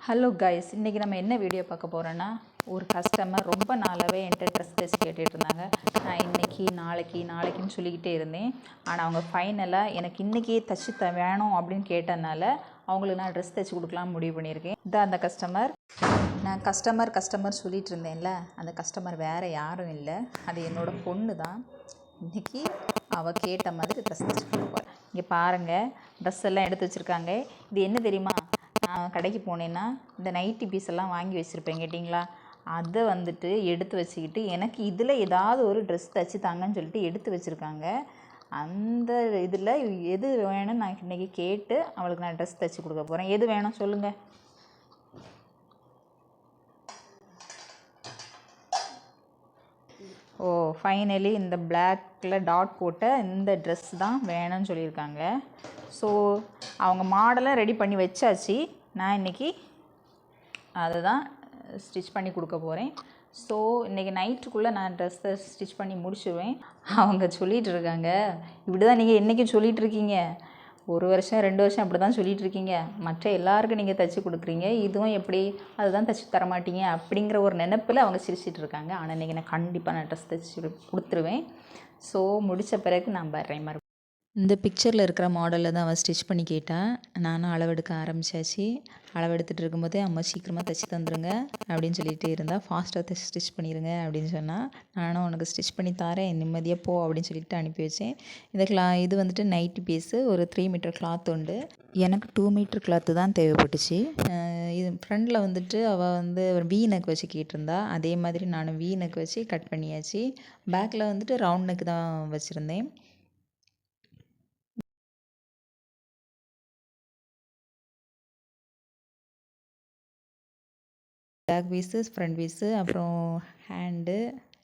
Hello guys, இன்றைக்கி நம்ம என்ன வீடியோ பார்க்க போகிறோன்னா, ஒரு கஸ்டமர் ரொம்ப நாளாகவே என்கிட்ட ட்ரெஸ் தைச்சி கேட்டுட்டு இருந்தாங்க. நான் இன்றைக்கி நாளைக்குன்னு சொல்லிக்கிட்டே இருந்தேன். ஆனால் அவங்க ஃபைனலாக எனக்கு இன்றைக்கே தைச்சி வேணும் அப்படின்னு கேட்டதுனால அவங்களுக்கு நான் ட்ரெஸ் தைச்சி கொடுக்கலாம்னு முடிவு பண்ணியிருக்கேன். இதான் அந்த கஸ்டமர். நான் கஸ்டமர் சொல்லிகிட்டு இருந்தேன்ல, அந்த கஸ்டமர் வேறு யாரும் இல்லை, அது என்னோடய பொண்ணு தான். இன்றைக்கி அவள் கேட்ட மாதிரி ட்ரெஸ் தைச்சி கொடுப்பேன். இங்கே பாருங்கள், ட்ரெஸ் எல்லாம் எடுத்து வச்சுருக்காங்க. இது என்ன தெரியுமா? நான் கடைக்கு போனேன்னா இந்த நைட்டி பீஸ் எல்லாம் வாங்கி வச்சுருப்பேன் கேட்டிங்களா, அதை வந்துட்டு எடுத்து வச்சுக்கிட்டு எனக்கு இதில் ஏதாவது ஒரு ட்ரெஸ் தைச்சி தாங்கன்னு சொல்லிட்டு எடுத்து வச்சுருக்காங்க. அந்த இதில் எது வேணும்னு நான் இன்றைக்கி கேட்டு அவளுக்கு நான் ட்ரெஸ் தைச்சி கொடுக்க போகிறேன். எது வேணும் சொல்லுங்கள். ஓ, ஃபைனலி இந்த பிளாக்கில் டாட் போட்ட இந்த ட்ரெஸ் தான் வேணும்னு சொல்லியிருக்காங்க. ஸோ அவங்க மாடலாக ரெடி பண்ணி வச்சாச்சு. நான் இன்றைக்கி அதை தான் ஸ்டிச் பண்ணி கொடுக்க போகிறேன். ஸோ இன்றைக்கி நைட்டுக்குள்ளே நான் ட்ரெஸ்ஸை ஸ்டிச் பண்ணி முடிச்சுடுவேன். அவங்க சொல்லிகிட்டு இருக்காங்க, இப்படி தான் நீங்கள் என்றைக்கும் சொல்லிகிட்ருக்கீங்க, 1 வருஷம் 2 வருஷம் அப்படி தான் சொல்லிகிட்ருக்கீங்க, மற்ற எல்லாருக்கும் நீங்கள் தைச்சி கொடுக்குறீங்க, இதுவும் எப்படி அதுதான் தைச்சி தரமாட்டீங்க அப்படிங்கிற ஒரு நினைப்பில் அவங்க சிரிச்சிட்டு இருக்காங்க. ஆனால் இன்றைக்கி நான் கண்டிப்பாக நான் ட்ரெஸ் தைச்சி கொடுத்துருவேன். ஸோ முடித்த பிறகு நான் வர்றேன். இந்த பிக்சரில் இருக்கிற மாடலில் தான் அவள் ஸ்டிச் பண்ணி கேட்டால். நானும் அளவெடுக்க ஆரம்பித்தாச்சு. அளவெடுத்துகிட்டு இருக்கும்போதே அம்மா சீக்கிரமாக தைச்சி தந்துடுங்க அப்படின்னு சொல்லிகிட்டே இருந்தால், ஃபாஸ்ட்டாக ஸ்டிச் பண்ணிடுங்க அப்படின்னு சொன்னால், நானும் உனக்கு ஸ்டிச் பண்ணி தரேன், நிம்மதியாக போ அப்படின்னு சொல்லிட்டு அனுப்பி வச்சேன். இது வந்துட்டு நைட்டி பீஸு, ஒரு 3 மீட்டர் கிளாத் உண்டு. எனக்கு 2 மீட்டர் கிளாத்து தான் தேவைப்பட்டுச்சு. இது ஃப்ரண்டில் வந்துட்டு அவள் வந்து வீ நெக் வச்சு கேட்டிருந்தா, அதே மாதிரி நானும் வீ நெக் வச்சு கட் பண்ணியாச்சு. பேக்கில் வந்துட்டு ரவுண்ட் நெக் தான் வச்சுருந்தேன். பேக் பீஸு, ஃப்ரண்ட் பீஸு, அப்புறம் ஹேண்டு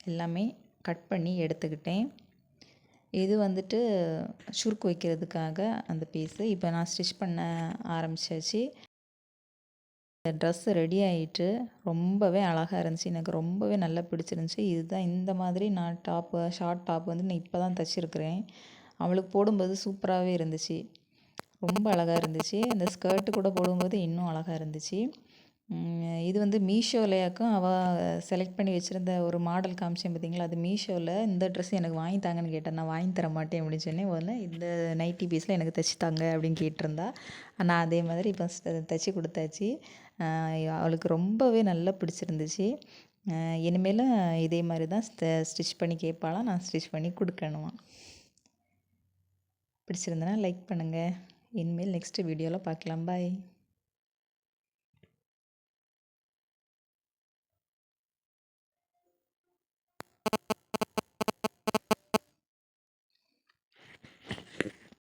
எல்லாமே கட் பண்ணி எடுத்துக்கிட்டேன். இது வந்துட்டு சுருக்கு வைக்கிறதுக்காக அந்த பீஸு. இப்போ நான் ஸ்டிச் பண்ண ஆரம்பித்தாச்சு. ட்ரெஸ்ஸு ரெடி ஆகிட்டு ரொம்பவே அழகாக இருந்துச்சு. எனக்கு ரொம்பவே நல்லா பிடிச்சிருந்துச்சி. இதுதான் இந்த மாதிரி நான் ஷார்ட் டாப் வந்து நான் இப்போ தான் தைச்சிருக்கிறேன். அவளுக்கு போடும்போது சூப்பராகவே இருந்துச்சு, ரொம்ப அழகாக இருந்துச்சு. அந்த ஸ்கர்ட்டு கூட போடும்போது இன்னும் அழகாக இருந்துச்சு. இது வந்து மீஷோலையாக்கும் அவள் செலக்ட் பண்ணி வச்சுருந்த ஒரு மாடல் காமிச்சேன் பார்த்தீங்களா, அது மீஷோவில். இந்த ட்ரெஸ் எனக்கு வாங்கி தாங்கன்னு கேட்டேன். நான் வாங்கி தர மாட்டேன் அப்படின்னு சொன்னேன். முதல்ல இந்த நைட்டி பீஸில் எனக்கு தைச்சி தாங்க அப்படின்னு கேட்டிருந்தா. நான் அதே மாதிரி இப்போ தைச்சி கொடுத்தாச்சு. அவளுக்கு ரொம்பவே நல்லா பிடிச்சிருந்துச்சு. இனிமேலும் இதே மாதிரி தான் ஸ்டிச் பண்ணி கேட்பாளாம், நான் ஸ்டிச் பண்ணி கொடுக்கணுமா. பிடிச்சிருந்தனா லைக் பண்ணுங்கள். இனிமேல் நெக்ஸ்ட் வீடியோவில் பார்க்கலாம். பாய்.